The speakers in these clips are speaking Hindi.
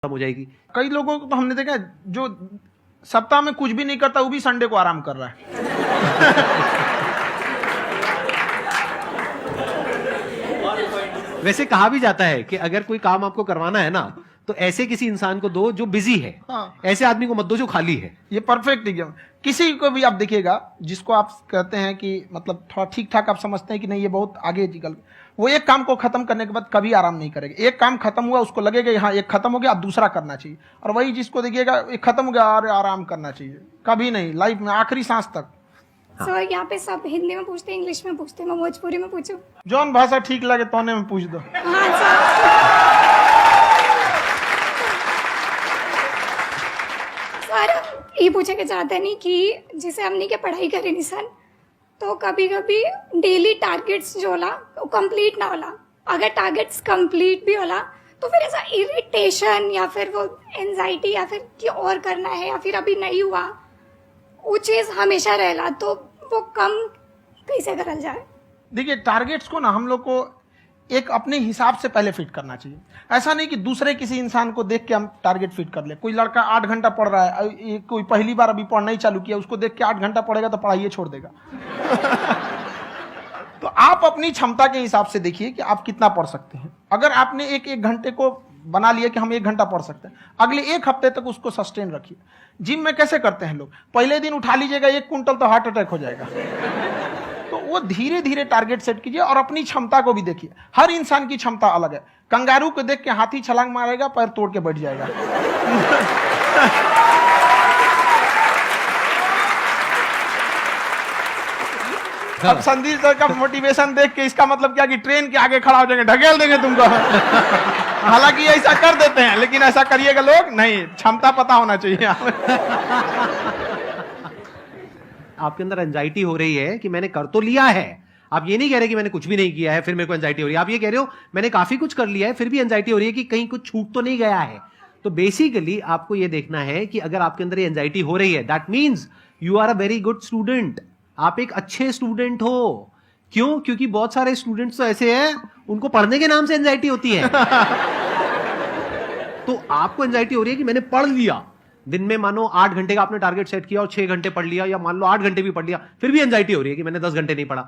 हो जाएगी। कई लोगों को तो हमने देखा है, जो सप्ताह में कुछ भी नहीं करता वो भी संडे को आराम कर रहा है। वैसे कहा भी जाता है कि अगर कोई काम आपको करवाना है ना, तो ऐसे किसी इंसान को दो जो बिजी है। हाँ। ऐसे आदमी को मत दो जो खाली है। ये परफेक्ट एग्जाम। किसी को भी आप देखिएगा जिसको आप कहते हैं कि मतलब थोड़ा ठीक ठाक आप समझते हैं कि नहीं ये बहुत आगे निकल, वो एक काम को खत्म करने के बाद कभी आराम नहीं करेगा। एक काम खत्म हुआ उसको लगेगा हाँ एक खत्म हो गया अब दूसरा करना चाहिए, और वही जिसको देखिएगा एक खत्म हो गया और आराम करना चाहिए, कभी नहीं लाइफ में आखिरी सांस तक। सर यहाँ पे सब हिंदी में पूछते हैं, इंग्लिश में पूछते हैं, मैं भोजपुरी में पूछूं? जौन भाषा ठीक लगे तोने में पूछ दो। हाँ सर। सर ये पूछे के चाहते नहीं कि जैसे हमने के पढ़ाई करी नहीं सर, तो कभी कभी डेली टारगेट्स जो होला वो कंप्लीट ना होला, अगर टारगेट्स कंप्लीट भी होला तो फिर ऐसा इरिटेशन या फिर वो एंजाइटी या फिर कि और करना है या फिर अभी नहीं हुआ वो चीज हमेशा रहेला, तो वो कम कैसे करल जाए? देखिए टारगेट्स को ना हम लोग को एक अपने हिसाब से पहले फिट करना चाहिए। ऐसा नहीं कि दूसरे किसी इंसान को देख के हम टारगेट फिट कर ले। कोई लड़का 8 घंटा पढ़ रहा है, कोई पहली बार अभी पढ़ना ही चालू किया, उसको देख के 8 घंटा पढ़ेगा तो पढ़ाई छोड़ देगा। तो आप अपनी क्षमता के हिसाब से देखिए कि आप कितना पढ़ सकते हैं। अगर आपने एक घंटे को बना लिया कि हम 1 घंटा पढ़ सकते हैं, अगले 1 हफ्ते तक उसको सस्टेन रखिए। जिम में कैसे करते हैं लोग, पहले दिन उठा लीजिएगा 1 क्विंटल तो हार्ट अटैक हो जाएगा। तो वो धीरे धीरे टारगेट सेट कीजिए और अपनी क्षमता को भी देखिए। हर इंसान की क्षमता अलग है। कंगारू को देख के हाथी छलांग मारेगा, पैर तोड़ के बैठ जाएगा। अब संदीप सर का मोटिवेशन देख के इसका मतलब क्या कि ट्रेन के आगे खड़ा हो जाएंगे, ढकेल देंगे तुमको। हालांकि ऐसा कर देते हैं, लेकिन ऐसा करिएगा लोग नहीं, क्षमता पता होना चाहिए। आपके अंदर एंजाइटी हो रही है कि मैंने कर तो लिया है, आप ये नहीं कह रहे कि मैंने कुछ भी नहीं किया है फिर मेरे को एंजाइटी हो रही है। आप ये कह रहे हो मैंने काफी कुछ कर लिया है फिर भी एंजाइटी हो रही है कि कहीं कुछ छूट तो नहीं गया है। तो बेसिकली आपको ये देखना है कि अगर आपके अंदर ये एंजाइटी हो रही है, that means you are a very good student. आप एक अच्छे स्टूडेंट हो। क्यों? क्योंकि बहुत सारे स्टूडेंट्स तो ऐसे हैं उनको पढ़ने के नाम से एंजाइटी होती है। तो आपको एंजाइटी हो रही है कि मैंने पढ़ लिया, दिन में मानो 8 घंटे का आपने टारगेट सेट किया और 6 घंटे पढ़ लिया, या मान लो 8 घंटे भी पढ़ लिया, फिर भी एंजाइटी हो रही है कि मैंने 10 घंटे नहीं पढ़ा।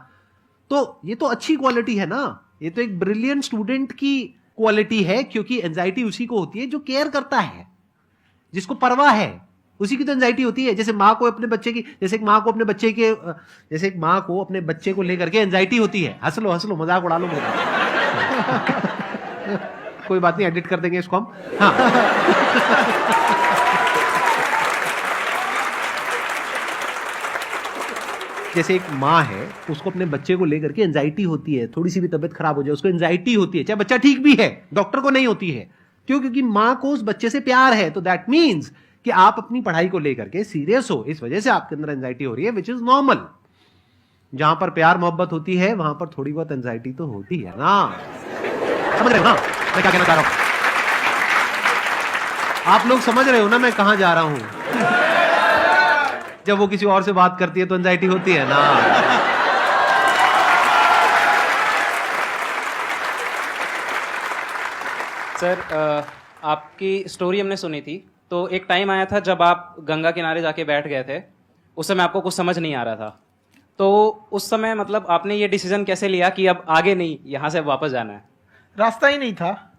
तो ये तो अच्छी क्वालिटी है ना, ये तो एक ब्रिलियंट स्टूडेंट की क्वालिटी है। क्योंकि एंजाइटी उसी को होती है जो केयर करता है, जिसको परवाह है, उसी की तो एंजाइटी होती है। जैसे माँ को अपने बच्चे की, जैसे एक माँ को अपने बच्चे को लेकर के एंजाइटी होती है। हंस लो मजाक उड़ा लो मेरा। कोई बात नहीं, एडिट कर देंगे इसको हम। हाँ। जैसे एक माँ है, उसको अपने बच्चे को लेकर के एंजाइटी होती है, थोड़ी सी भी तबीयत खराब हो जाए उसको एंजाइटी होती है, चाहे बच्चा ठीक भी है, डॉक्टर को नहीं होती है। क्यों? क्योंकि माँ को उस बच्चे से प्यार है। तो दैट मीन्स कि आप अपनी पढ़ाई को लेकर के सीरियस हो, इस वजह से आपके अंदर एंजाइटी हो रही है, विच इज नॉर्मल। जहां पर प्यार मोहब्बत होती है वहां पर थोड़ी बहुत एंजाइटी तो होती है ना। समझ रहे हो ना मैं क्या कहना चाह रहा हूं? आप लोग समझ रहे हो ना मैं कहां जा रहा हूं? जब वो किसी और से बात करती है तो एंजाइटी होती है ना। सर आपकी स्टोरी हमने सुनी थी, तो एक टाइम आया था जब आप गंगा किनारे जाके बैठ गए थे। उस समय आपको कुछ समझ नहीं आ रहा था, तो उस समय मतलब आपने ये डिसीजन कैसे लिया कि अब आगे नहीं, यहाँ से वापस जाना है? रास्ता ही नहीं था।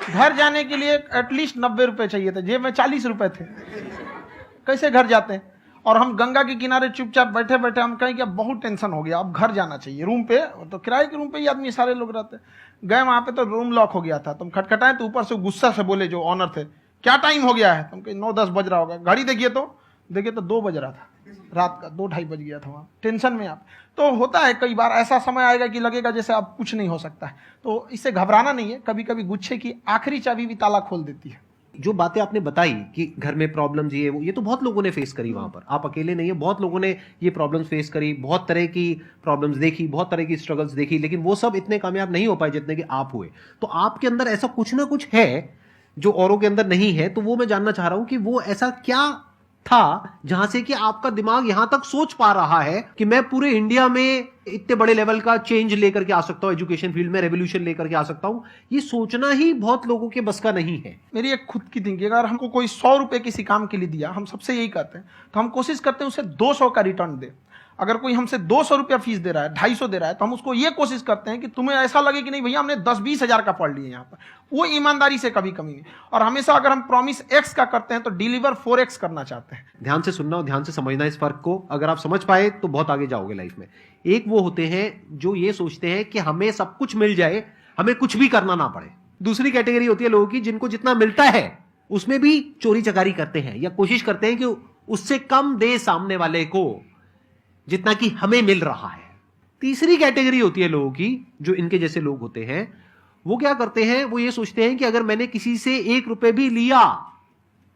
घर जाने के लिए एटलीस्ट 90 रुपए चाहिए थे, जेब में 40 रुपए थे। कैसे घर जाते हैं? और हम गंगा के किनारे चुपचाप बैठे बैठे हम कहें कि अब बहुत टेंशन हो गया, अब घर जाना चाहिए। रूम पे, तो किराए के रूम पे ही आदमी सारे लोग रहते। गए वहां पे तो रूम लॉक हो गया था। तुम खटखटाए तो ऊपर से गुस्सा से बोले जो ऑनर थे, क्या टाइम हो गया है? तुम कहीं 9-10 बज रहा होगा। घड़ी देखिए तो 2 बज रहा था रात का, 2-2:30 बज गया था वहाँ। टेंशन में आप तो होता है, कई बार ऐसा समय आएगा कि लगेगा जैसे अब कुछ नहीं हो सकता है। तो इससे घबराना नहीं है। कभी कभी गुच्छे की आखिरी चाबी भी ताला खोल देती है। जो बातें आपने बताई कि घर में प्रॉब्लम्स ये तो बहुत लोगों ने फेस करी वहां पर। आप अकेले नहीं है, बहुत लोगों ने ये प्रॉब्लम्स फेस करी, बहुत तरह की प्रॉब्लम्स देखी, बहुत तरह की स्ट्रगल्स देखी, लेकिन वो सब इतने कामयाब नहीं हो पाए जितने कि आप हुए। तो आपके अंदर ऐसा कुछ ना कुछ है जो औरों के अंदर नहीं है। तो वो मैं जानना चाह रहा हूं कि वो ऐसा क्या था जहां से कि आपका दिमाग यहां तक सोच पा रहा है कि मैं पूरे इंडिया में इतने बड़े लेवल का चेंज लेकर के आ सकता हूं, एजुकेशन फील्ड में रेवोल्यूशन लेकर के आ सकता हूं। ये सोचना ही बहुत लोगों के बस का नहीं है। मेरी एक खुद की थिंकिंग, अगर हमको कोई 100 रुपए किसी काम के लिए दिया, हम सबसे यही करते हैं, तो हम कोशिश करते हैं उसे 200 का रिटर्न दे। अगर कोई हमसे 200 रुपया फीस दे रहा है, 250 दे रहा है, तो हम उसको ये कोशिश करते हैं कि तुम्हें ऐसा लगे कि नहीं भैया हमने 10-20 हजार का पढ़ लिया यहाँ पर। वो ईमानदारी से कभी कमी नहीं। और हमेशा अगर हम प्रॉमिस एक्स का करते हैं तो डिलीवर 4x करना चाहते हैं। ध्यान से सुनना और ध्यान से समझना इस फर्क को। अगर आप समझ पाए तो बहुत आगे जाओगे लाइफ में। एक वो होते हैं जो ये सोचते हैं कि हमें सब कुछ मिल जाए, हमें कुछ भी करना ना पड़े। दूसरी कैटेगरी होती है लोगों की जिनको जितना मिलता है उसमें भी चोरी चकारी करते हैं या कोशिश करते हैं कि उससे कम दे सामने वाले को जितना कि हमें मिल रहा है। तीसरी कैटेगरी होती है लोगों की जो इनके जैसे लोग होते हैं। वो क्या करते हैं, वो ये सोचते हैं कि अगर मैंने किसी से 1 रुपए भी लिया,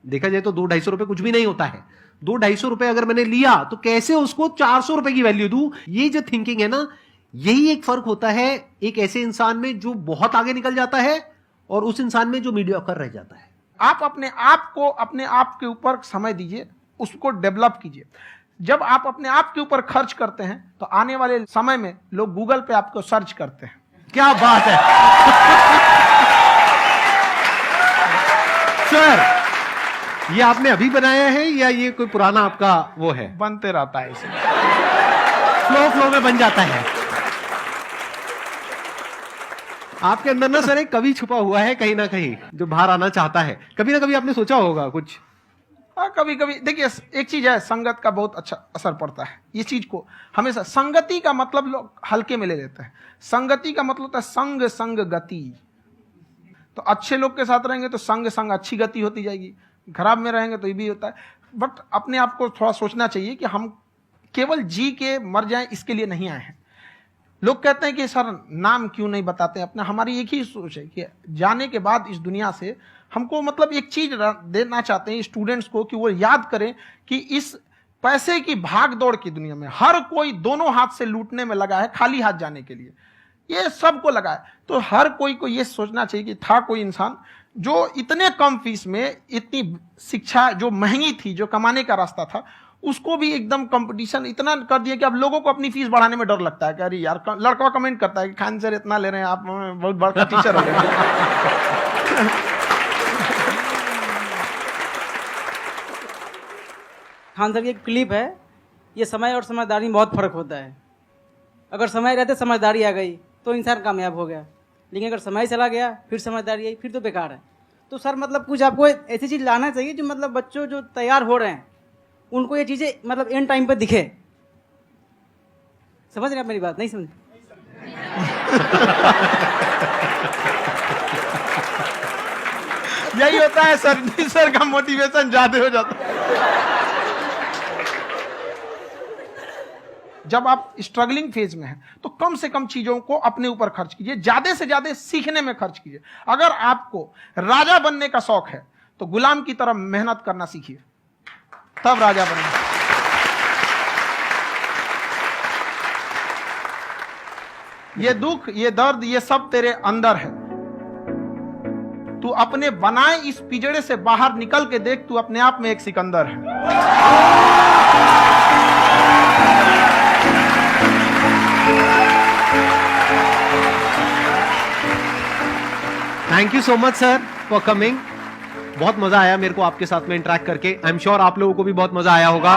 देखा जाए तो 200-250 रुपए कुछ भी नहीं होता है, 200-250 रुपए अगर मैंने लिया तो कैसे उसको 400 रुपए की वैल्यू दूं। ये जो थिंकिंग है ना, यही एक फर्क होता है एक ऐसे इंसान में जो बहुत आगे निकल जाता है और उस इंसान में जो मीडियोकर रह जाता है। आप अपने आप के ऊपर समय दीजिए, उसको डेवलप कीजिए। जब आप अपने आप के ऊपर खर्च करते हैं तो आने वाले समय में लोग गूगल पे आपको सर्च करते हैं। क्या बात है सर, ये आपने अभी बनाया है या ये कोई पुराना आपका वो है? बनते रहता है इसे, फ्लो में बन जाता है। आपके अंदर ना सर एक कवि छुपा हुआ है कहीं ना कहीं जो बाहर आना चाहता है। कभी ना कभी आपने सोचा होगा कुछ। हाँ, कभी कभी देखिए, एक चीज है, संगत का बहुत अच्छा असर पड़ता है। ये चीज को हमेशा, संगति का मतलब लोग हल्के में ले लेते हैं। संगति का मतलब होता है संग संग गति। तो अच्छे लोग के साथ रहेंगे तो संग संग अच्छी गति होती जाएगी, खराब में रहेंगे तो ये भी होता है। बट अपने आप को थोड़ा सोचना चाहिए कि हम केवल जी के मर जाएं इसके लिए नहीं आए हैं। लोग कहते हैं कि सर नाम क्यों नहीं बताते अपना। हमारी एक ही सोच है कि जाने के बाद इस दुनिया से हमको मतलब एक चीज देना चाहते हैं स्टूडेंट्स को कि वो याद करें कि इस पैसे की भाग दौड़ की दुनिया में हर कोई दोनों हाथ से लूटने में लगा है, खाली हाथ जाने के लिए ये सबको लगा है। तो हर कोई को ये सोचना चाहिए कि था कोई इंसान जो इतने कम फीस में इतनी शिक्षा जो महंगी थी, जो कमाने का रास्ता था, उसको भी एकदम कंपटीशन इतना कर दिया कि अब लोगों को अपनी फीस बढ़ाने में डर लगता है कि अरे यार, लड़का कमेंट करता है कि खान सर इतना ले रहे हैं, आप बहुत बड़ा टीचर हो गए। खान सर की एक क्लिप है, ये समय और समझदारी में बहुत फर्क होता है। अगर समय रहते समझदारी आ गई तो इंसान कामयाब हो गया, लेकिन अगर समय चला गया फिर समझदारी आई फिर तो बेकार है। तो सर मतलब कुछ आपको ऐसी चीज़ लाना चाहिए जो मतलब बच्चों जो तैयार हो रहे हैं उनको ये चीज़ें मतलब एंड टाइम पे दिखे। समझ रहे आप मेरी बात? नहीं समझ? यही होता है सर का मोटिवेशन ज्यादा हो जाता है। जब आप स्ट्रगलिंग फेज में हैं तो कम से कम चीजों को अपने ऊपर खर्च कीजिए, ज्यादा से ज्यादा सीखने में खर्च कीजिए। अगर आपको राजा बनने का शौक है तो गुलाम की तरह मेहनत करना सीखिए, तब राजा बनेंगे। ये दुख, ये दर्द, ये सब तेरे अंदर है। तू अपने बनाए इस पिंजड़े से बाहर निकल के देख, तू अपने आप में एक सिकंदर है। Thank you so much sir for coming. बहुत मजा आया मेरे को आपके साथ में इंटरेक्ट करके। आई एम श्योर आप लोगों को भी बहुत मजा आया होगा।